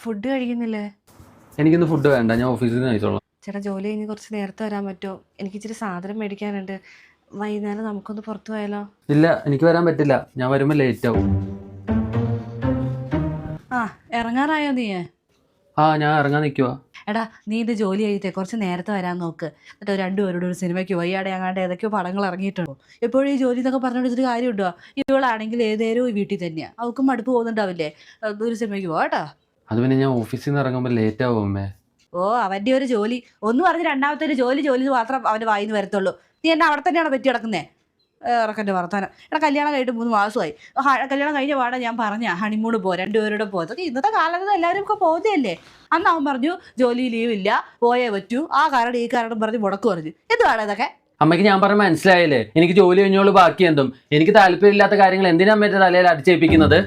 Food കഴിക്കുന്നില്ലേ? എനിക്കിന്ന് food വേണ്ട, ഞാൻ ഓഫീസിൽ നിന്ന് കഴിച്ചോളാം. ചേട്ടാ ജോലി കഴിഞ്ഞ് കുറച്ച് നേരത്തെ വരാൻ പറ്റുമോ? എനിക്ക് ഇച്ചിരി സാധനം മേടിക്കാനുണ്ട്. വൈകുന്നേരം നമുക്കൊന്ന് പുറത്തു പോയാലോ? ഇല്ല, എനിക്ക് വരാൻ പറ്റില്ല. ഞാൻ വരുമ്പോൾ ലേറ്റ് ആവും. ആ ഇറങ്ങാറായോ നീ? ഞാൻ ഇറങ്ങാൻ നിൽക്കുക. എടാ നീ ഇത് ജോലി ചെയ്തിട്ടേ കുറച്ച് നേരത്തെ വരാൻ നോക്ക്. എന്നിട്ട് രണ്ടുപേരോട് ഒരു സിനിമയ്ക്ക് വയ്യാടെ അങ്ങാണ്ട് ഏതൊക്കെയോ പടങ്ങൾ ഇറങ്ങിയിട്ടുണ്ടോ. എപ്പോഴും ഈ ജോലി എന്നൊക്കെ പറഞ്ഞുകൊണ്ടിട്ട് കാര്യമുണ്ടോ? ഇവളാണെങ്കിൽ ഏതേലും വീട്ടിൽ തന്നെയാണ്, അവൾക്കും മടുപ്പ് പോകുന്നുണ്ടാവില്ലേ? ഒരു സിനിമയ്ക്ക് പോവാട്ടാ. അത് പിന്നെ ഞാൻ ഓഫീസിൽ നിന്ന് ഇറങ്ങുമ്പോൾ ലേറ്റ് ആവും അമ്മേ. ഓ അവൻ്റെ ഒരു ജോലി ഒന്ന് പറഞ്ഞ് രണ്ടാമത്തെ ഒരു ജോലി മാത്രം അവൻ്റെ വായിന്ന് വരത്തുള്ളൂ. നീ എന്നെ അവിടെ തന്നെയാണ് പറ്റി കിടക്കുന്നത്. ഇറക്കൻ്റെ വർത്താനം. എടാ കല്യാണം കഴിഞ്ഞിട്ട് 3 മാസമായി. കല്യാണം കഴിഞ്ഞ പാടെ ഞാൻ പറഞ്ഞ ഹണിമൂണ് പോ, രണ്ടുപേരുടെ പോ. അതൊക്കെ ഇന്നത്തെ കാലത്ത് എല്ലാവരും ഒക്കെ പോകുന്നതല്ലേ. അന്ന് അവൻ പറഞ്ഞു ജോലി ലീവില്ല, പോയേ പറ്റൂ, ആ കാരണം ഈ കാരണം പറഞ്ഞ് മുടക്ക് പറഞ്ഞു. എന്തുവാണ് ഇതൊക്കെ? അമ്മയ്ക്ക് ഞാൻ പറഞ്ഞ മനസ്സിലായില്ലേ? എനിക്ക് ജോലി കഴിഞ്ഞോളൂ, ബാക്കി എന്തും. എനിക്ക് താല്പര്യമില്ലാത്ത കാര്യങ്ങൾ എന്തിനാ അമ്മേന്റെ തലയിൽ അടിച്ചേൽപ്പിക്കുന്നത്?